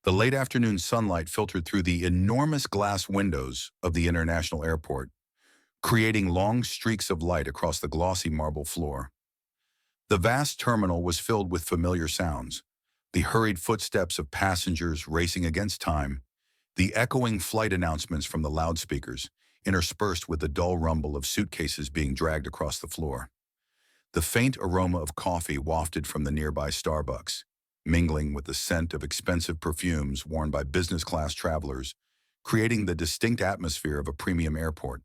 The late afternoon sunlight filtered through the enormous glass windows of the international airport, creating long streaks of light across the glossy marble floor. The vast terminal was filled with familiar sounds, the hurried footsteps of passengers racing against time, the echoing flight announcements from the loudspeakers, interspersed with the dull rumble of suitcases being dragged across the floor. The faint aroma of coffee wafted from the nearby Starbucks, mingling with the scent of expensive perfumes worn by business-class travelers, creating the distinct atmosphere of a premium airport.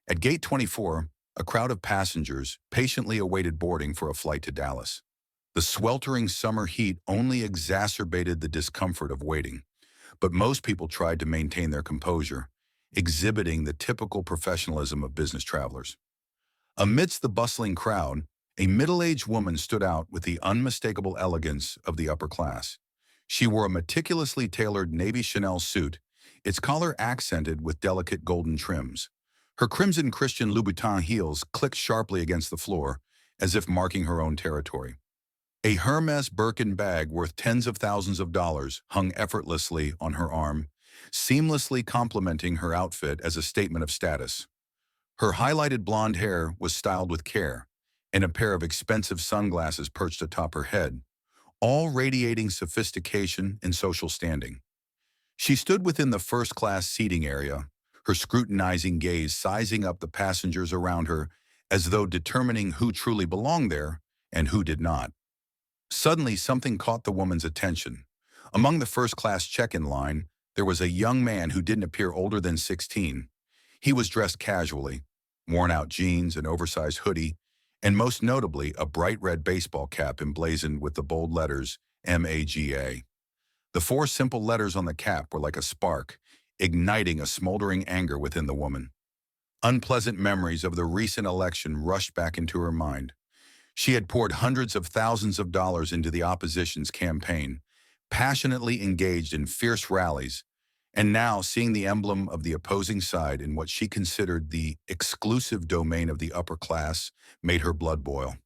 At Gate 24, a crowd of passengers patiently awaited boarding for a flight to Dallas. The sweltering summer heat only exacerbated the discomfort of waiting, but most people tried to maintain their composure, exhibiting the typical professionalism of business travelers. Amidst the bustling crowd, a middle-aged woman stood out with the unmistakable elegance of the upper class. She wore a meticulously tailored navy Chanel suit, its collar accented with delicate golden trims. Her crimson Christian Louboutin heels clicked sharply against the floor, as if marking her own territory. A Hermes Birkin bag worth tens of thousands of dollars hung effortlessly on her arm, seamlessly complementing her outfit as a statement of status. Her highlighted blonde hair was styled with care, and a pair of expensive sunglasses perched atop her head, all radiating sophistication and social standing. She stood within the first-class seating area, her scrutinizing gaze sizing up the passengers around her as though determining who truly belonged there and who did not. Suddenly, something caught the woman's attention. Among the first-class check-in line, there was a young man who didn't appear older than 16. He was dressed casually, worn-out jeans, an oversized hoodie, and most notably, a bright red baseball cap emblazoned with the bold letters MAGA. The four simple letters on the cap were like a spark, igniting a smoldering anger within the woman. Unpleasant memories of the recent election rushed back into her mind. She had poured hundreds of thousands of dollars into the opposition's campaign, passionately engaged in fierce rallies, and now seeing the emblem of the opposing side in what she considered the exclusive domain of the upper class made her blood boil.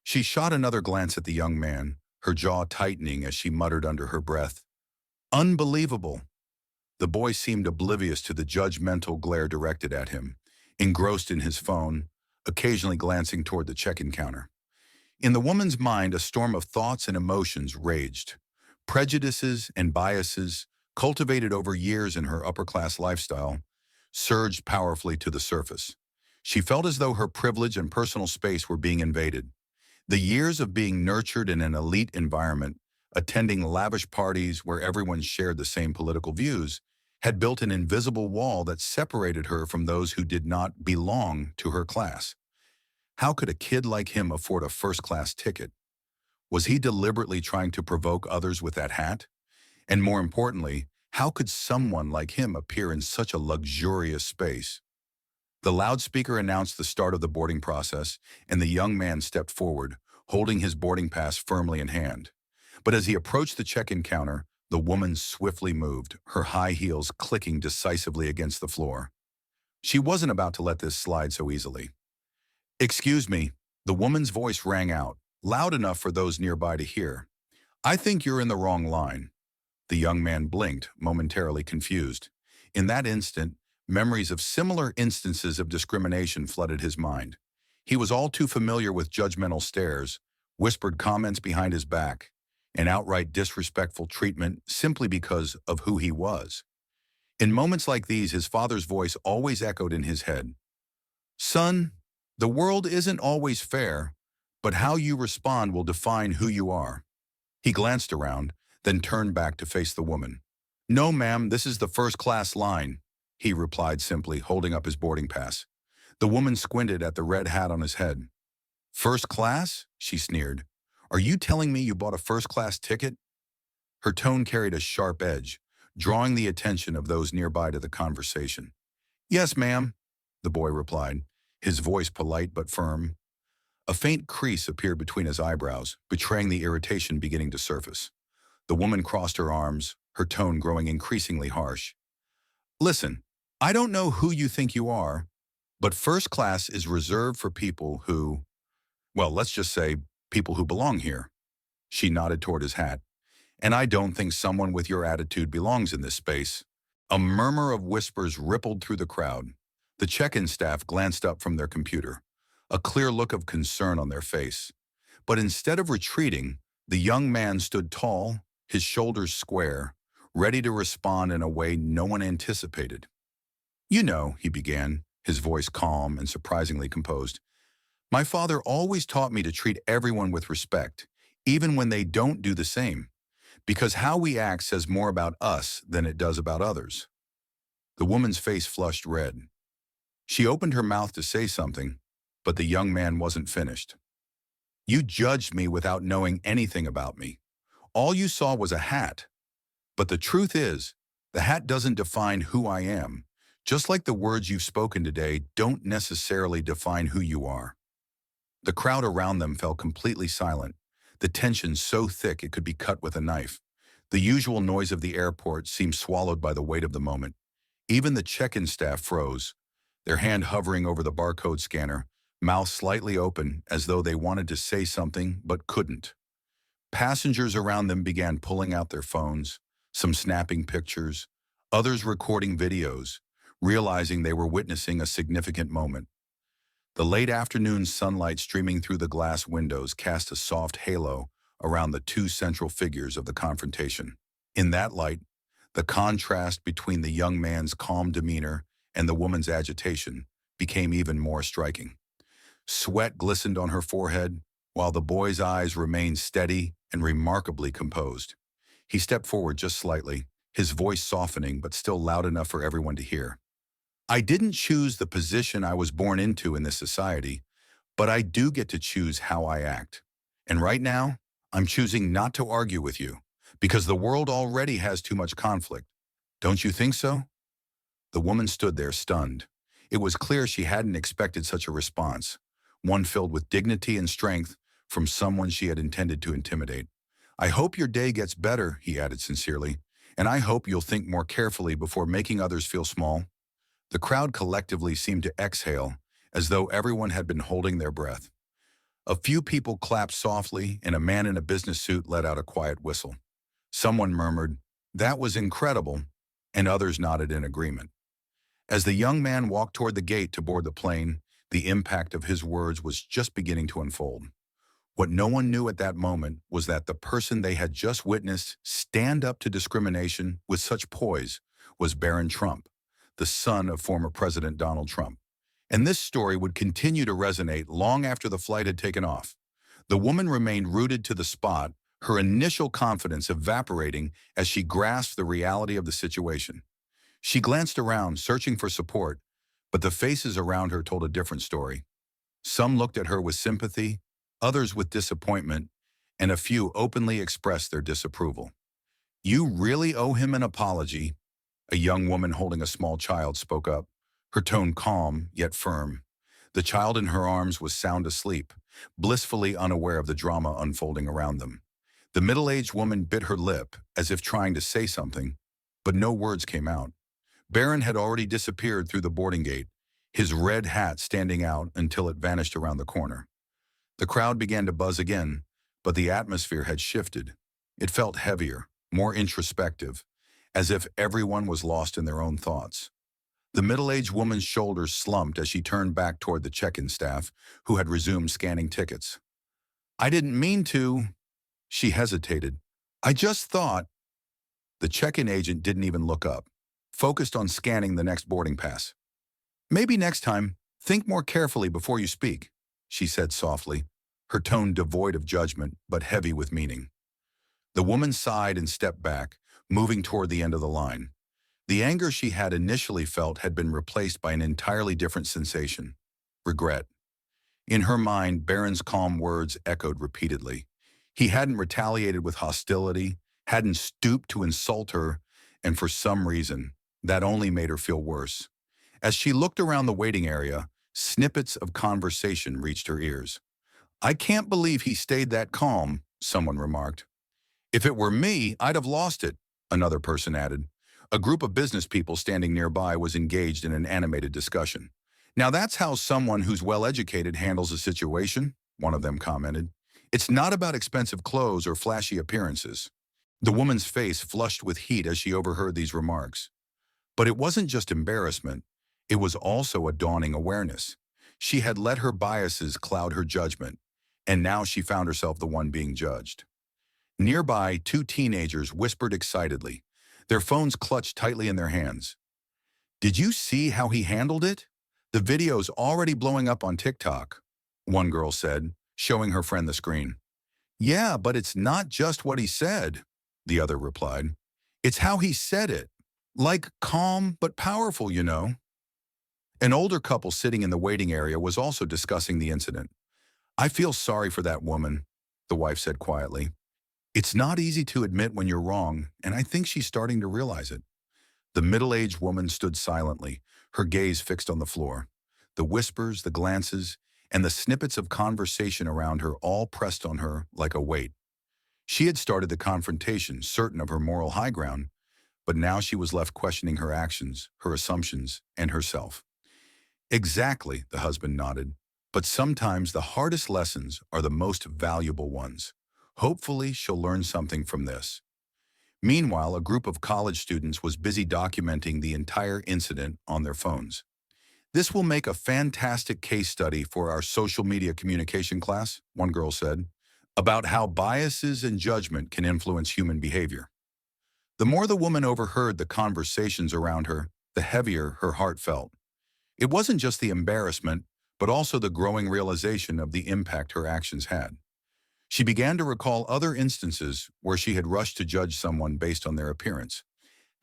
She shot another glance at the young man, her jaw tightening as she muttered under her breath, "Unbelievable." The boy seemed oblivious to the judgmental glare directed at him, engrossed in his phone, occasionally glancing toward the check-in counter. In the woman's mind, a storm of thoughts and emotions raged. Prejudices and biases, cultivated over years in her upper-class lifestyle, surged powerfully to the surface. She felt as though her privilege and personal space were being invaded. The years of being nurtured in an elite environment, attending lavish parties where everyone shared the same political views, had built an invisible wall that separated her from those who did not belong to her class. How could a kid like him afford a first-class ticket? Was he deliberately trying to provoke others with that hat? And more importantly, how could someone like him appear in such a luxurious space? The loudspeaker announced the start of the boarding process, and the young man stepped forward, holding his boarding pass firmly in hand. But as he approached the check-in counter, the woman swiftly moved, her high heels clicking decisively against the floor. She wasn't about to let this slide so easily. "Excuse me," the woman's voice rang out, loud enough for those nearby to hear. "I think you're in the wrong line." The young man blinked, momentarily confused. In that instant, memories of similar instances of discrimination flooded his mind. He was all too familiar with judgmental stares, whispered comments behind his back, and outright disrespectful treatment simply because of who he was. In moments like these, his father's voice always echoed in his head. "Son, the world isn't always fair, but how you respond will define who you are." He glanced around, then turned back to face the woman. "No, ma'am, this is the first-class line," he replied simply, holding up his boarding pass. The woman squinted at the red hat on his head. "First class?" she sneered. "Are you telling me you bought a first-class ticket?" Her tone carried a sharp edge, drawing the attention of those nearby to the conversation. "Yes, ma'am," the boy replied, his voice polite but firm. A faint crease appeared between his eyebrows, betraying the irritation beginning to surface. The woman crossed her arms, her tone growing increasingly harsh. "Listen, I don't know who you think you are, but first class is reserved for people who, well, let's just say people who belong here." She nodded toward his hat. and I don't think someone with your attitude belongs in this space." A murmur of whispers rippled through the crowd. The check-in staff glanced up from their computer, a clear look of concern on their face. But instead of retreating, the young man stood tall, his shoulders square, ready to respond in a way no one anticipated. "You know," he began, his voice calm and surprisingly composed, "my father always taught me to treat everyone with respect, even when they don't do the same, because how we act says more about us than it does about others." The woman's face flushed red. She opened her mouth to say something, but the young man wasn't finished. "You judged me without knowing anything about me. All you saw was a hat. But the truth is, the hat doesn't define who I am, just like the words you've spoken today don't necessarily define who you are." The crowd around them fell completely silent, the tension so thick it could be cut with a knife. The usual noise of the airport seemed swallowed by the weight of the moment. Even the check-in staff froze, their hand hovering over the barcode scanner, mouth slightly open as though they wanted to say something but couldn't. Passengers around them began pulling out their phones, some snapping pictures, others recording videos, realizing they were witnessing a significant moment. The late afternoon sunlight streaming through the glass windows cast a soft halo around the two central figures of the confrontation. In that light, the contrast between the young man's calm demeanor and the woman's agitation became even more striking. Sweat glistened on her forehead, while the boy's eyes remained steady and remarkably composed. He stepped forward just slightly, his voice softening but still loud enough for everyone to hear. "I didn't choose the position I was born into in this society, but I do get to choose how I act. And right now, I'm choosing not to argue with you, because the world already has too much conflict. Don't you think so?" The woman stood there stunned. It was clear she hadn't expected such a response, one filled with dignity and strength from someone she had intended to intimidate. "I hope your day gets better," he added sincerely, "and I hope you'll think more carefully before making others feel small." The crowd collectively seemed to exhale, as though everyone had been holding their breath. A few people clapped softly, and a man in a business suit let out a quiet whistle. Someone murmured, "That was incredible," and others nodded in agreement. As the young man walked toward the gate to board the plane, the impact of his words was just beginning to unfold. What no one knew at that moment was that the person they had just witnessed stand up to discrimination with such poise was Barron Trump, the son of former President Donald Trump. And this story would continue to resonate long after the flight had taken off. The woman remained rooted to the spot, her initial confidence evaporating as she grasped the reality of the situation. She glanced around, searching for support, but the faces around her told a different story. Some looked at her with sympathy, others with disappointment, and a few openly expressed their disapproval. "You really owe him an apology," a young woman holding a small child spoke up, her tone calm yet firm. The child in her arms was sound asleep, blissfully unaware of the drama unfolding around them. The middle-aged woman bit her lip, as if trying to say something, but no words came out. Barron had already disappeared through the boarding gate, his red hat standing out until it vanished around the corner. The crowd began to buzz again, but the atmosphere had shifted. It felt heavier, more introspective, as if everyone was lost in their own thoughts. The middle-aged woman's shoulders slumped as she turned back toward the check-in staff, who had resumed scanning tickets. "I didn't mean to," she hesitated. "I just thought—" The check-in agent didn't even look up, focused on scanning the next boarding pass. "Maybe next time, think more carefully before you speak," she said softly, her tone devoid of judgment but heavy with meaning. The woman sighed and stepped back, moving toward the end of the line. The anger she had initially felt had been replaced by an entirely different sensation: regret. In her mind, Barron's calm words echoed repeatedly. He hadn't retaliated with hostility, hadn't stooped to insult her, and for some reason, that only made her feel worse. As she looked around the waiting area, snippets of conversation reached her ears. "I can't believe he stayed that calm," someone remarked. "If it were me, I'd have lost it," another person added. A group of business people standing nearby was engaged in an animated discussion. "Now that's how someone who's well-educated handles a situation," one of them commented. "It's not about expensive clothes or flashy appearances. The woman's face flushed with heat as she overheard these remarks. But it wasn't just embarrassment, it was also a dawning awareness. She had let her biases cloud her judgment, and now she found herself the one being judged. Nearby, two teenagers whispered excitedly, their phones clutched tightly in their hands. "Did you see how he handled it? The video's already blowing up on TikTok," one girl said, showing her friend the screen. "Yeah, but it's not just what he said," the other replied. "It's how he said it. Like calm but powerful, you know." An older couple sitting in the waiting area was also discussing the incident. "I feel sorry for that woman," the wife said quietly. "It's not easy to admit when you're wrong, and I think she's starting to realize it." The middle-aged woman stood silently, her gaze fixed on the floor. The whispers, the glances, and the snippets of conversation around her all pressed on her like a weight. She had started the confrontation, certain of her moral high ground, but now she was left questioning her actions, her assumptions, and herself. "Exactly," the husband nodded. "But sometimes the hardest lessons are the most valuable ones. Hopefully, she'll learn something from this." Meanwhile, a group of college students was busy documenting the entire incident on their phones. "This will make a fantastic case study for our social media communication class," one girl said, "about how biases and judgment can influence human behavior." The more the woman overheard the conversations around her, the heavier her heart felt. It wasn't just the embarrassment, but also the growing realization of the impact her actions had. She began to recall other instances where she had rushed to judge someone based on their appearance.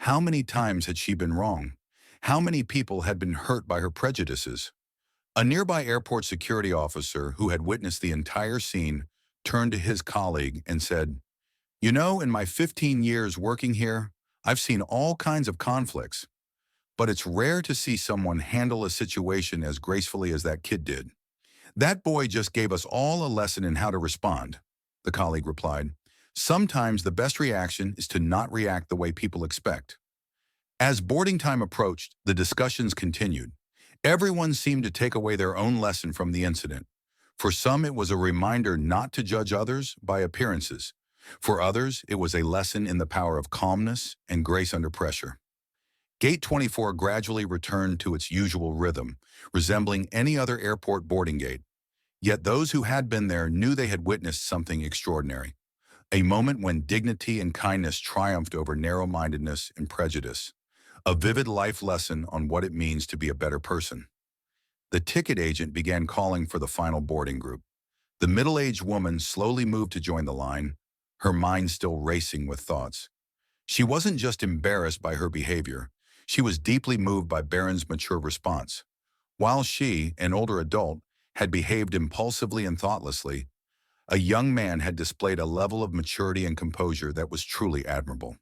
How many times had she been wrong? How many people had been hurt by her prejudices? A nearby airport security officer who had witnessed the entire scene turned to his colleague and said, "You know, in my 15 years working here, I've seen all kinds of conflicts, but it's rare to see someone handle a situation as gracefully as that kid did." "That boy just gave us all a lesson in how to respond," the colleague replied. "Sometimes the best reaction is to not react the way people expect." As boarding time approached, the discussions continued. Everyone seemed to take away their own lesson from the incident. For some, it was a reminder not to judge others by appearances. For others, it was a lesson in the power of calmness and grace under pressure. Gate 24 gradually returned to its usual rhythm, resembling any other airport boarding gate. Yet those who had been there knew they had witnessed something extraordinary, a moment when dignity and kindness triumphed over narrow-mindedness and prejudice, a vivid life lesson on what it means to be a better person. The ticket agent began calling for the final boarding group. The middle-aged woman slowly moved to join the line, her mind still racing with thoughts. She wasn't just embarrassed by her behavior, she was deeply moved by Barron's mature response. While she, an older adult, had behaved impulsively and thoughtlessly, a young man had displayed a level of maturity and composure that was truly admirable.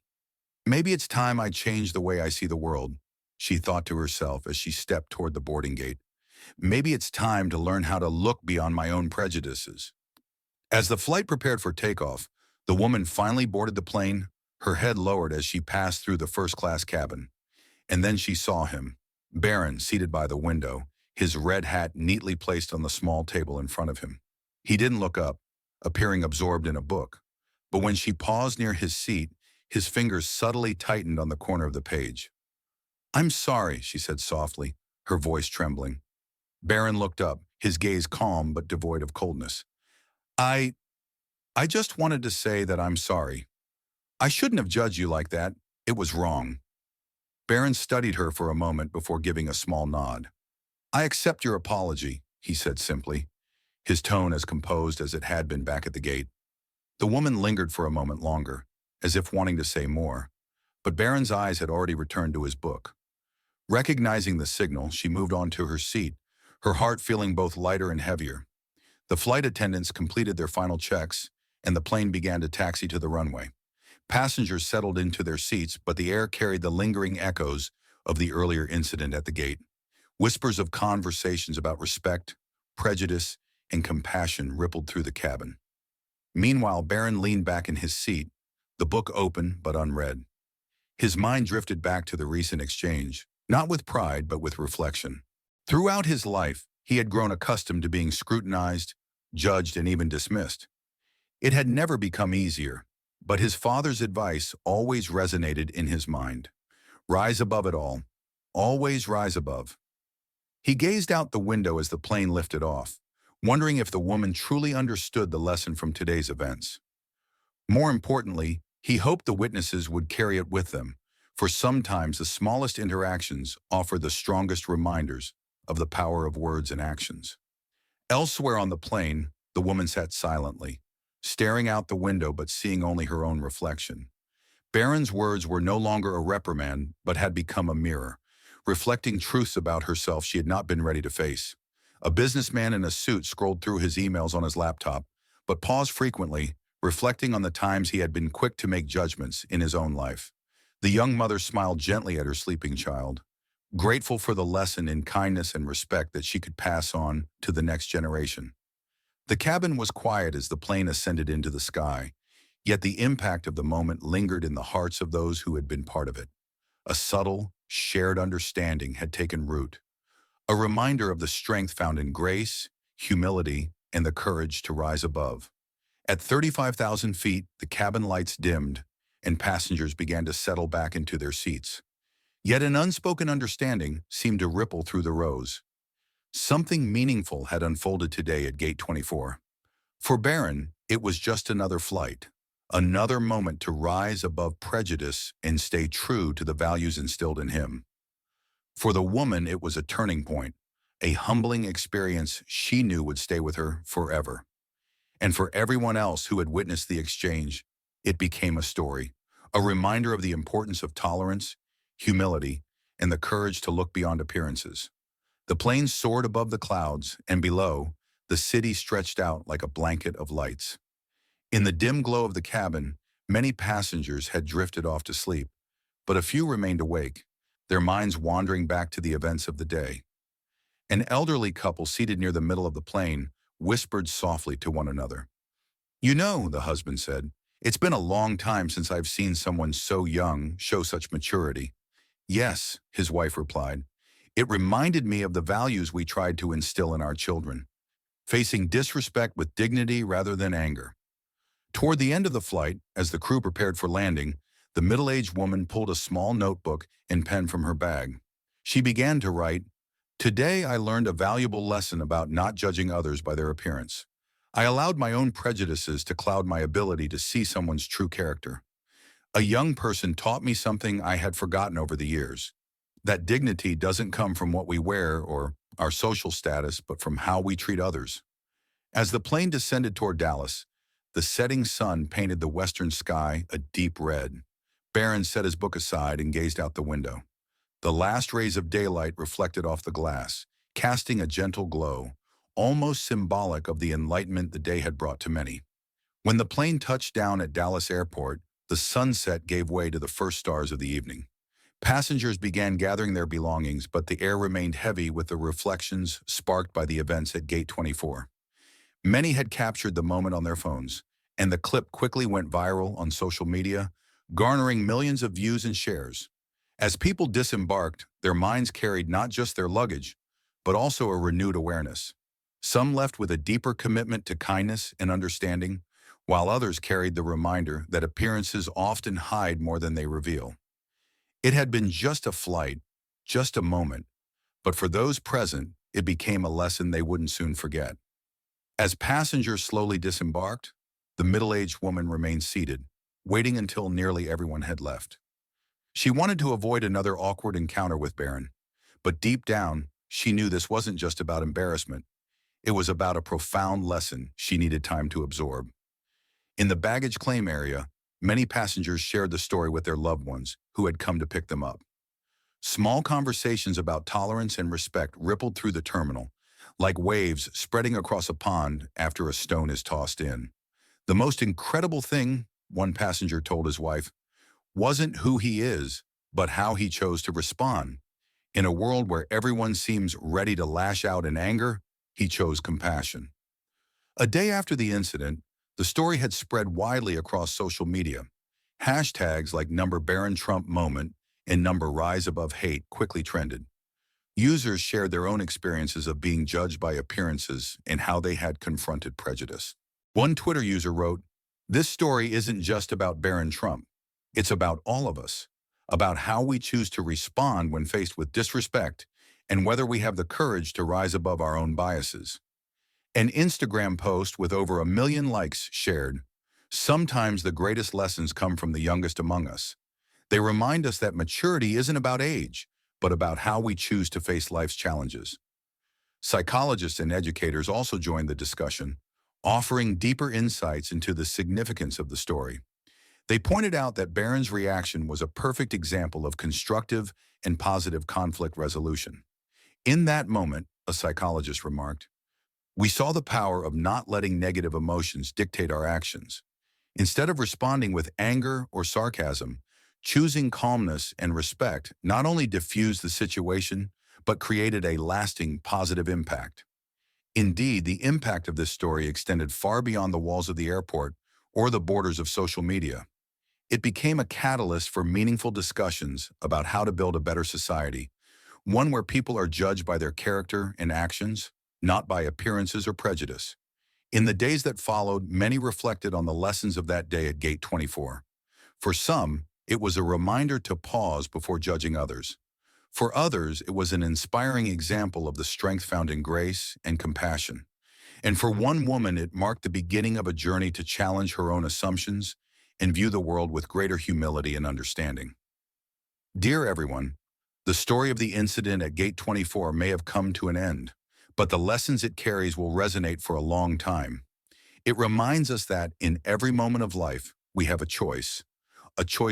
"Maybe it's time I change the way I see the world," she thought to herself as she stepped toward the boarding gate. "Maybe it's time to learn how to look beyond my own prejudices." As the flight prepared for takeoff, the woman finally boarded the plane, her head lowered as she passed through the first-class cabin. And then she saw him, Barron, seated by the window, his red hat neatly placed on the small table in front of him. He didn't look up, appearing absorbed in a book. But when she paused near his seat, his fingers subtly tightened on the corner of the page. "I'm sorry," she said softly, her voice trembling. Barron looked up, his gaze calm but devoid of coldness. I I just wanted to say that I'm sorry. I shouldn't have judged you like that. It was wrong." Barron studied her for a moment before giving a small nod. "I accept your apology," he said simply, his tone as composed as it had been back at the gate. The woman lingered for a moment longer, as if wanting to say more, but Barron's eyes had already returned to his book. Recognizing the signal, she moved on to her seat, her heart feeling both lighter and heavier. The flight attendants completed their final checks, and the plane began to taxi to the runway. Passengers settled into their seats, but the air carried the lingering echoes of the earlier incident at the gate. Whispers of conversations about respect, prejudice, and compassion rippled through the cabin. Meanwhile, Barron leaned back in his seat, the book open but unread. His mind drifted back to the recent exchange, not with pride but with reflection. Throughout his life, he had grown accustomed to being scrutinized, judged, and even dismissed. It had never become easier, But his father's advice always resonated in his mind. Rise above it all. Always rise above. He gazed out the window as the plane lifted off, wondering if the woman truly understood the lesson from today's events. More importantly, he hoped the witnesses would carry it with them, for sometimes the smallest interactions offer the strongest reminders of the power of words and actions. Elsewhere on the plane, the woman sat silently, staring out the window but seeing only her own reflection. Barron's words were no longer a reprimand, but had become a mirror, reflecting truths about herself she had not been ready to face. A businessman in a suit scrolled through his emails on his laptop, but paused frequently, reflecting on the times he had been quick to make judgments in his own life. The young mother smiled gently at her sleeping child, grateful for the lesson in kindness and respect that she could pass on to the next generation. The cabin was quiet as the plane ascended into the sky, yet the impact of the moment lingered in the hearts of those who had been part of it. A subtle, shared understanding had taken root, a reminder of the strength found in grace, humility, and the courage to rise above. At 35,000 feet, the cabin lights dimmed, and passengers began to settle back into their seats. Yet an unspoken understanding seemed to ripple through the rows. Something meaningful had unfolded today at Gate 24. For Barron, it was just another flight, another moment to rise above prejudice and stay true to the values instilled in him. For the woman, it was a turning point, a humbling experience she knew would stay with her forever. And for everyone else who had witnessed the exchange, it became a story, a reminder of the importance of tolerance, humility, and the courage to look beyond appearances. The plane soared above the clouds, and below, the city stretched out like a blanket of lights. In the dim glow of the cabin, many passengers had drifted off to sleep, but a few remained awake, their minds wandering back to the events of the day. An elderly couple seated near the middle of the plane whispered softly to one another. "You know," the husband said, "it's been a long time since I've seen someone so young show such maturity." "Yes," his wife replied. "It reminded me of the values we tried to instill in our children, facing disrespect with dignity rather than anger." Toward the end of the flight, as the crew prepared for landing, the middle-aged woman pulled a small notebook and pen from her bag. She began to write, "Today I learned a valuable lesson about not judging others by their appearance. I allowed my own prejudices to cloud my ability to see someone's true character. A young person taught me something I had forgotten over the years. That dignity doesn't come from what we wear or our social status, but from how we treat others." As the plane descended toward Dallas, the setting sun painted the western sky a deep red. Barron set his book aside and gazed out the window. The last rays of daylight reflected off the glass, casting a gentle glow, almost symbolic of the enlightenment the day had brought to many. When the plane touched down at Dallas Airport, the sunset gave way to the first stars of the evening. Passengers began gathering their belongings, but the air remained heavy with the reflections sparked by the events at Gate 24. Many had captured the moment on their phones, and the clip quickly went viral on social media, garnering millions of views and shares. As people disembarked, their minds carried not just their luggage, but also a renewed awareness. Some left with a deeper commitment to kindness and understanding, while others carried the reminder that appearances often hide more than they reveal. It had been just a flight, just a moment, but for those present, it became a lesson they wouldn't soon forget. As passengers slowly disembarked, the middle-aged woman remained seated, waiting until nearly everyone had left. She wanted to avoid another awkward encounter with Barron, but deep down, she knew this wasn't just about embarrassment. It was about a profound lesson she needed time to absorb. In the baggage claim area, many passengers shared the story with their loved ones who had come to pick them up. Small conversations about tolerance and respect rippled through the terminal, like waves spreading across a pond after a stone is tossed in. "The most incredible thing," one passenger told his wife, "wasn't who he is, but how he chose to respond. In a world where everyone seems ready to lash out in anger, he chose compassion." A day after the incident, the story had spread widely across social media. Hashtags like #BarronTrumpMoment and #RiseAboveHate quickly trended. Users shared their own experiences of being judged by appearances and how they had confronted prejudice. One Twitter user wrote, This story isn't just about Barron Trump. It's about all of us, about how we choose to respond when faced with disrespect and whether we have the courage to rise above our own biases. An Instagram post with over 1 million likes shared, "Sometimes the greatest lessons come from the youngest among us." They remind us that maturity isn't about age, but about how we choose to face life's challenges. Psychologists and educators also joined the discussion, offering deeper insights into the significance of the story. They pointed out that Barron's reaction was a perfect example of constructive and positive conflict resolution. In that moment, a psychologist remarked, "We saw the power of not letting negative emotions dictate our actions. Instead of responding with anger or sarcasm, choosing calmness and respect not only diffused the situation, but created a lasting positive impact." Indeed, the impact of this story extended far beyond the walls of the airport or the borders of social media. It became a catalyst for meaningful discussions about how to build a better society, one where people are judged by their character and actions, not by appearances or prejudice. In the days that followed, many reflected on the lessons of that day at Gate 24. For some, it was a reminder to pause before judging others. For others, it was an inspiring example of the strength found in grace and compassion. And for one woman, it marked the beginning of a journey to challenge her own assumptions and view the world with greater humility and understanding. Dear everyone, the story of the incident at Gate 24 may have come to an end, but the lessons it carries will resonate for a long time. It reminds us that in every moment of life, we have a choice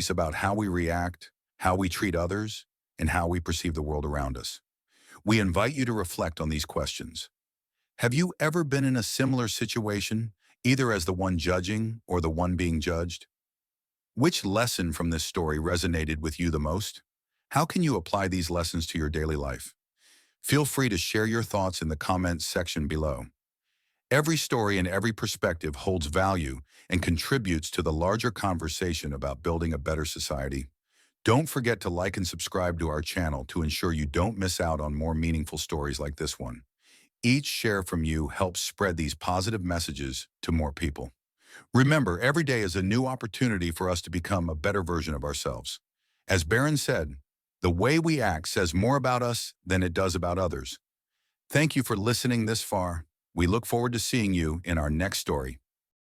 about how we react, how we treat others, and how we perceive the world around us. We invite you to reflect on these questions. Have you ever been in a similar situation, either as the one judging or the one being judged? Which lesson from this story resonated with you the most? How can you apply these lessons to your daily life? Feel free to share your thoughts in the comments section below. Every story and every perspective holds value and contributes to the larger conversation about building a better society. Don't forget to like and subscribe to our channel to ensure you don't miss out on more meaningful stories like this one. Each share from you helps spread these positive messages to more people. Remember, every day is a new opportunity for us to become a better version of ourselves. As Barron said, the way we act says more about us than it does about others. Thank you for listening this far. We look forward to seeing you in our next story.